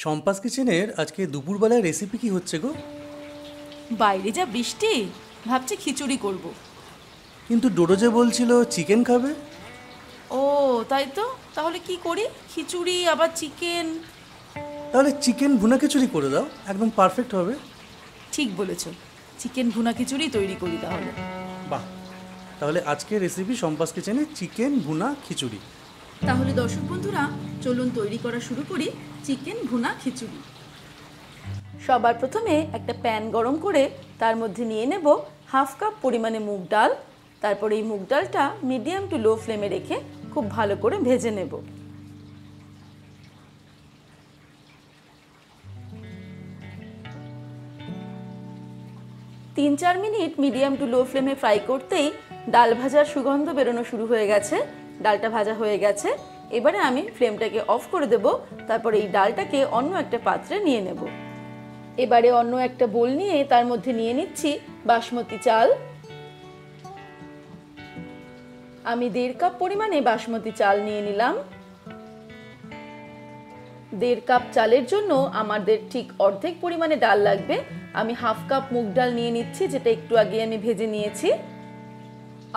সম্পাস কিচেনের আজকে দুপুরবেলায় রেসিপি কি হচ্ছে গো? বাইরে যা বৃষ্টি, ভাবছি খিচুড়ি করব। কিন্তু ডোডো যে বলছিল চিকেন খাবে। ও তাই তো, তাহলে কি করি? খিচুড়ি আবার চিকেন। তাহলে চিকেন ভুনা খিচুড়ি করে দাও, একদম পারফেক্ট হবে। ঠিক বলেছ, চিকেন ভুনা খিচুড়ি তৈরি করি তাহলে। বাহ, তাহলে আজকের রেসিপি সম্পাস কিচেনে চিকেন ভুনা খিচুড়ি। তাহলে দর্শক বন্ধুরা, চলুন তৈরি করা শুরু করি চিকেন ভুনা খিচুড়ি। সবার প্রথমে একটা প্যান গরম করে তার মধ্যে নিয়ে নেব হাফ কাপ পরিমাণে মুগ ডাল। তারপর এই মুগ ডালটা মিডিয়াম টু লো ফ্লেমে রেখে খুব ভালো করে ভেজে নেব। তিন চার মিনিট মিডিয়াম টু লো ফ্লেমে ফ্রাই করতেই ডাল ভাজার সুগন্ধ বেরোনো শুরু হয়ে গেছে। ডালটা ভাজা হয়ে গেছে, এবারে আমি ফ্লেমটাকে অফ করে দেব। তারপর এই ডালটাকে অন্য একটা পাত্রে নিয়ে নেব। এবারে অন্য একটা বোল নিয়ে তার মধ্যে নিয়ে নিচ্ছি বাসমতি চাল। আমি 1.5 কাপ পরিমাণে বাসমতি চাল নিয়ে নিলাম। 1.5 কাপ চালের জন্য আমাদের ঠিক অর্ধেক পরিমাণে ডাল লাগবে। আমি হাফ কাপ মুগ ডাল নিয়ে নিচ্ছি, যেটা একটু আগে আমি ভেজে নিয়েছি।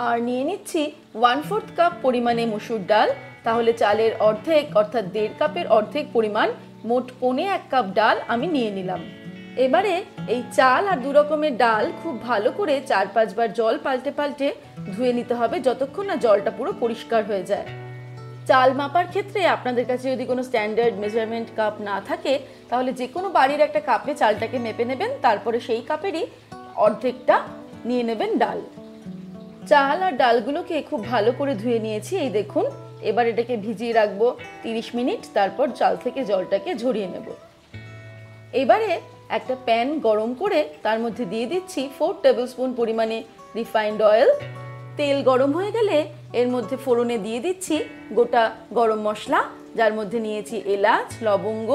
আর নিয়ে নিচ্ছি 1/4 কাপ পরিমাণে মসুর ডাল। তাহলে চালের অর্ধেক অর্থাৎ 1.5 কাপের অর্ধেক পরিমাণ, মোট 1.25 কাপ ডাল আমি নিয়ে নিলাম। এবারে এই চাল আর দু রকমের ডাল খুব ভালো করে 4-5 বার জল পাল্টে পাল্টে ধুয়ে নিতে হবে, যতক্ষণ না জলটা পুরো পরিষ্কার হয়ে যায়। চাল মাপার ক্ষেত্রে আপনাদের কাছে যদি কোনো স্ট্যান্ডার্ড মেজারমেন্ট কাপ না থাকে, তাহলে যে কোনো বাড়ির একটা কাপে চালটাকে মেপে নেবেন। তারপরে সেই কাপেরই অর্ধেকটা নিয়ে নেবেন ডাল। চাল আর ডালগুলোকে খুব ভালো করে ধুয়ে নিয়েছি, এই দেখুন। এবার এটাকে ভিজিয়ে রাখবো 30 মিনিট, তারপর চাল থেকে জলটাকে ঝরিয়ে নেব। এবারে একটা প্যান গরম করে তার মধ্যে দিয়ে দিচ্ছি 4 টেবিল স্পুন পরিমাণে রিফাইন্ড অয়েল। তেল গরম হয়ে গেলে এর মধ্যে ফোড়নে দিয়ে দিচ্ছি গোটা গরম মশলা, যার মধ্যে নিয়েছি এলাচ, লবঙ্গ,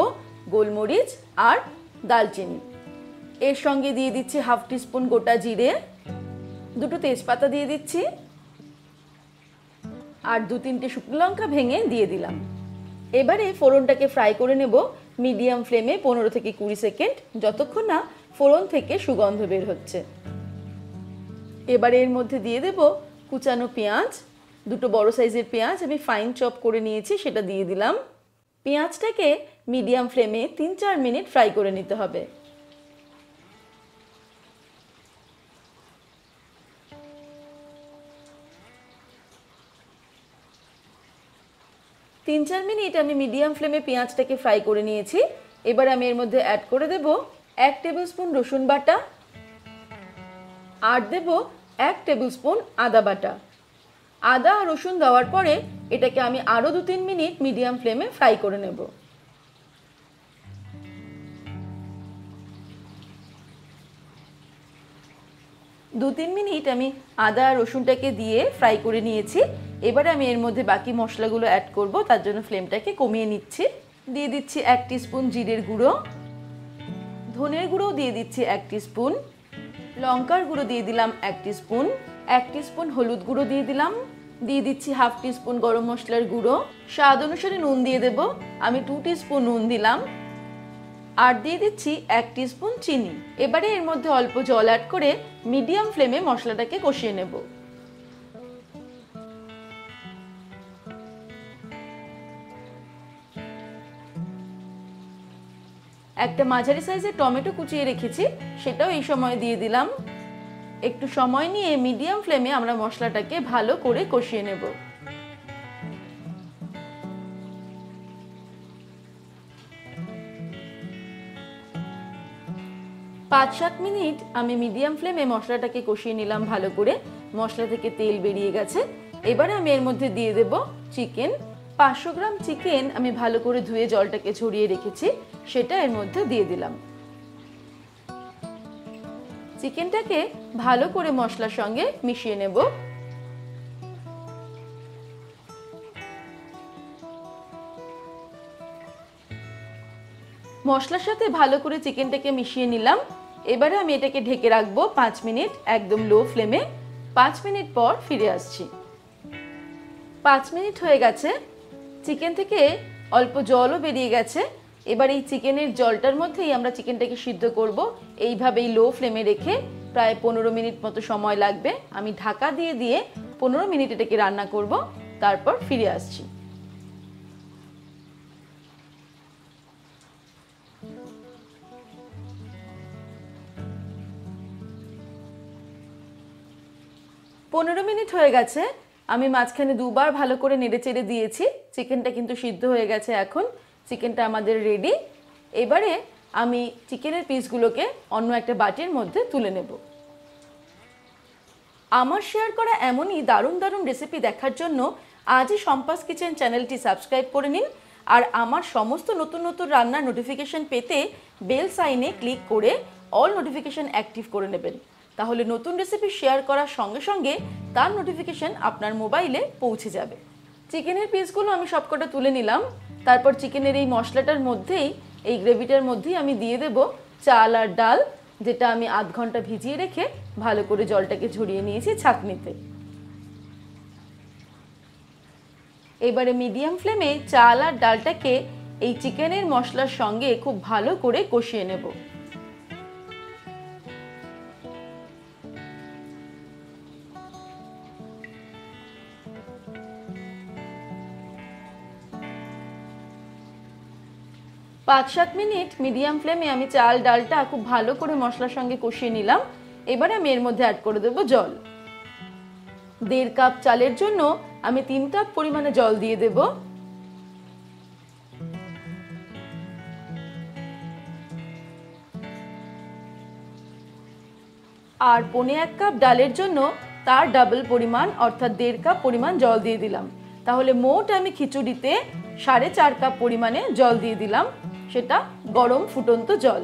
গোলমরিচ আর দালচিনি। এর সঙ্গে দিয়ে দিচ্ছি হাফ টিস্পুন গোটা জিরে, 2টো তেজপাতা দিয়ে দিচ্ছি, আর 2-3টে শুকনো লঙ্কা ভেঙে দিয়ে দিলাম। এবারে ফোড়নটাকে ফ্রাই করে নেব মিডিয়াম ফ্লেমে 15 থেকে 20 সেকেন্ড, যতক্ষণ না ফোড়ন থেকে সুগন্ধ বের হচ্ছে। এবারে এর মধ্যে দিয়ে দেব কুচানো পেঁয়াজ। 2টো বড় সাইজের পেঁয়াজ আমি ফাইন চপ করে নিয়েছি, সেটা দিয়ে দিলাম। পেঁয়াজটাকে মিডিয়াম ফ্লেমে 3-4 মিনিট ফ্রাই করে নিতে হবে। তিন চার মিনিট আমি মিডিয়াম ফ্লেমে পেঁয়াজটাকে ফ্রাই করে নিয়েছি। এবার আমি এর মধ্যে অ্যাড করে দেব 1 টেবিল স্পুন রসুন বাটা, আর দেব 1 টেবিল স্পুন আদা বাটা। আদা আর রসুন দেওয়ার পরে এটাকে আমি আরও 2-3 মিনিট মিডিয়াম ফ্লেমে ফ্রাই করে নেব। দু তিন মিনিট আমি আদা আর রসুনটাকে দিয়ে ফ্রাই করে নিয়েছি। এবারে আমি এর মধ্যে বাকি মশলাগুলো অ্যাড করব, তার জন্য ফ্লেমটাকে কমিয়ে নিচ্ছি। দিয়ে দিচ্ছি 1 টিস্পুন জিরের গুঁড়ো, ধনের গুঁড়ো দিয়ে দিচ্ছি 1 টিস্পুন, লঙ্কার গুঁড়ো দিয়ে দিলাম 1 টিস্পুন, 1 টিস্পুন হলুদ গুঁড়ো দিয়ে দিলাম, দিয়ে দিচ্ছি হাফ টিস্পুন গরম মশলার গুঁড়ো, স্বাদ অনুসারে নুন দিয়ে দেব, আমি 2 টিস্পুন নুন দিলাম, আর দিয়ে দিচ্ছি 1 টিস্পুন চিনি। এবারে এর মধ্যে অল্প জল অ্যাড করে মিডিয়াম ফ্লেমে মশলাটাকে কষিয়ে নেব। একটা মাঝারি সাইজের টমেটো কুচিয়ে রেখেছি, সেটাও এই সময় দিয়ে দিলাম। একটু সময় নিয়ে মিডিয়াম ফ্লেমে আমরা মশলাটাকে ভালো করে কষিয়ে নেব। 5-7 মিনিট আমি মিডিয়াম ফ্লেমে মশলাটাকে কষিয়ে নিলাম ভালো করে। মশলা থেকে তেল বেরিয়ে গেছে। এবারে আমি এর মধ্যে দিয়ে দেব চিকেন। 500 গ্রাম চিকেন আমি ভালো করে ধুয়ে জলটাকে ঝরিয়ে রেখেছি, সেটা এর মধ্যে দিয়ে দিলাম। চিকেনটাকে ভালো করে মশলার সঙ্গে মিশিয়ে নেব। মশলার সাথে ভালো করে চিকেনটাকে মিশিয়ে নিলাম। এবারে আমি এটাকে ঢেকে রাখবো 5 মিনিট একদম লো ফ্লেমে। 5 মিনিট পর ফিরে আসছি। 5 মিনিট হয়ে গেছে, চিকেন থেকে অল্প জলও বেরিয়ে গেছে। এবার এই চিকেনের জলটার মধ্যেই আমরা চিকেনটাকে সিদ্ধ করব। এইভাবেই লো ফ্লেমে রেখে প্রায় 15 মিনিট মতো সময় লাগবে। আমি ঢাকা দিয়ে দিয়ে 15 মিনিট এটাকে রান্না করব, তারপর ফিরে আসছি। পনেরো মিনিট হয়ে গেছে। আমি মাঝখানে দুবার ভালো করে নেড়ে চেড়ে দিয়েছি। চিকেনটা কিন্তু সিদ্ধ হয়ে গেছে। এখন চিকেনটা আমাদের রেডি। এবারে আমি চিকেনের পিসগুলোকে অন্য একটা বাটির মধ্যে তুলে নেব। আমার শেয়ার করা এমনই দারুণ দারুণ রেসিপি দেখার জন্য আজই সম্পাস কিচেন চ্যানেলটি সাবস্ক্রাইব করে নিন। আর আমার সমস্ত নতুন নতুন রান্নার নোটিফিকেশন পেতে বেল সাইনে ক্লিক করে অল নোটিফিকেশন অ্যাক্টিভ করে নেবেন। তাহলে নতুন রেসিপি শেয়ার করার সঙ্গে সঙ্গে তার নোটিফিকেশন আপনার মোবাইলে পৌঁছে যাবে। চিকেনের পিসগুলো আমি সবকটা তুলে নিলাম। তারপর চিকেনের এই মশলাটার মধ্যেই, এই গ্রেভিটার মধ্যেই আমি দিয়ে দেব চাল আর ডাল, যেটা আমি আধ ঘন্টা ভিজিয়ে রেখে ভালো করে জলটাকে ঝরিয়ে নিয়েছি ছাঁকনিতে। এবারে মিডিয়াম ফ্লেমে চাল আর ডালটাকে এই চিকেনের মশলার সঙ্গে খুব ভালো করে কষিয়ে নেব। পাঁচ সাত মিনিট মিডিয়াম ফ্লেমে আমি চাল ডালটা খুব ভালো করে মশলার সঙ্গে কষিয়ে নিলাম। এবারে আমি এর মধ্যে অ্যাড করে দেব জল। 1.5 কাপ চালের জন্য আমি 3 কাপ পরিমাণে জল দিয়ে দেব। আর 1.25 কাপ ডালের জন্য তার ডাবল পরিমাণ অর্থাৎ 1.5 কাপ পরিমাণ জল দিয়ে দিলাম। তাহলে মোট আমি খিচুড়িতে 4.5 কাপ পরিমাণে জল দিয়ে দিলাম, সেটা গরম ফুটন্ত জল।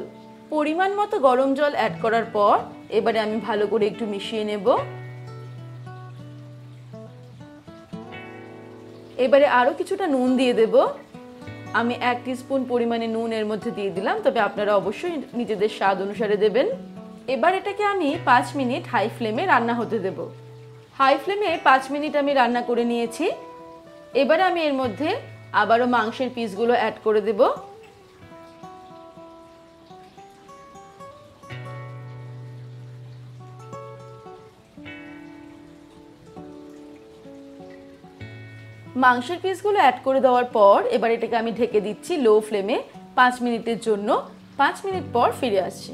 পরিমাণ মতো গরম জল অ্যাড করার পর এবারে আমি ভালো করে একটু মিশিয়ে নেব। এবারে আরো কিছুটা নুন দিয়ে দেব। আমি 1 টিস্পুন পরিমাণে নুন এর মধ্যে দিয়ে দিলাম, তবে আপনারা অবশ্যই নিজেদের স্বাদ অনুসারে দেবেন। এবার এটাকে আমি 5 মিনিট হাই ফ্লেমে রান্না হতে দেব। হাই ফ্লেমে 5 মিনিট আমি রান্না করে নিয়েছি। এবারে আমি এর মধ্যে আবারও মাংসের পিসগুলো অ্যাড করে দেব। মাংসের পিসগুলো অ্যাড করে দেওয়ার পর এবার এটাকে আমি ঢেকে দিচ্ছি লো ফ্লেমে 5 মিনিটের জন্য। 5 মিনিট পর ফিরে আসছি।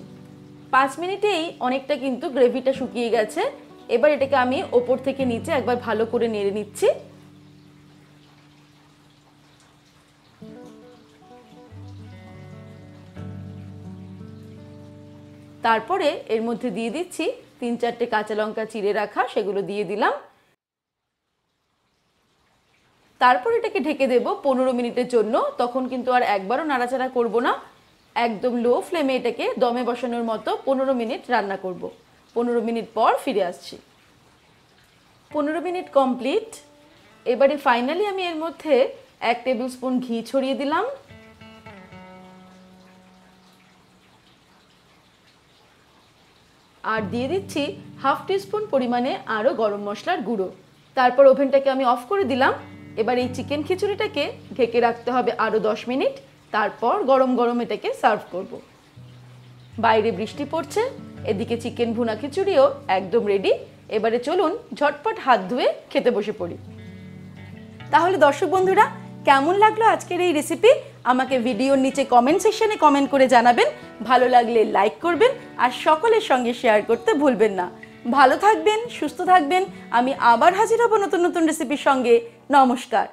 5 মিনিটেই অনেকটা কিন্তু গ্রেভিটা শুকিয়ে গেছে। এবার এটাকে আমি ওপর থেকে নিচে একবার ভালো করে নেড়ে নিচ্ছি। তারপরে এর মধ্যে দিয়ে দিচ্ছি 3-4টে কাঁচা লঙ্কা চিড়ে রাখা, সেগুলো দিয়ে দিলাম। তারপর এটাকে ঢেকে দেব 15 মিনিটের জন্য। তখন কিন্তু আর একবারও নাড়াচাড়া করব না, একদম লো ফ্লেমে এটাকে দমে বসানোর মতো 15 মিনিট রান্না করব। 15 মিনিট পর ফিরে আসছি। 15 মিনিট কমপ্লিট। এবারে ফাইনালি আমি এর মধ্যে 1 টেবিল স্পুন ঘি ছড়িয়ে দিলাম। আর দিয়ে দিচ্ছি হাফ টিস্পুন পরিমাণে আরও গরম মশলার গুঁড়ো। তারপর ওভেনটাকে আমি অফ করে দিলাম। এবার এই চিকেন খিচুড়িটাকে ঢেকে রাখতে হবে আরও 10 মিনিট। তারপর গরম গরম এটাকে সার্ভ করব। বাইরে বৃষ্টি পড়ছে, এদিকে চিকেন ভুনা খিচুড়িও একদম রেডি। এবারে চলুন ঝটপট হাত ধুয়ে খেতে বসে পড়ি। তাহলে দর্শক বন্ধুরা, কেমন লাগলো আজকের এই রেসিপি আমাকে ভিডিওর নিচে কমেন্ট সেকশনে কমেন্ট করে জানাবেন। ভালো লাগলে লাইক করবেন আর সকলের সঙ্গে শেয়ার করতে ভুলবেন না। ভালো থাকবেন, সুস্থ থাকবেন। আমি আবার হাজির হব নতুন নতুন রেসিপির সঙ্গে। নমস্কার।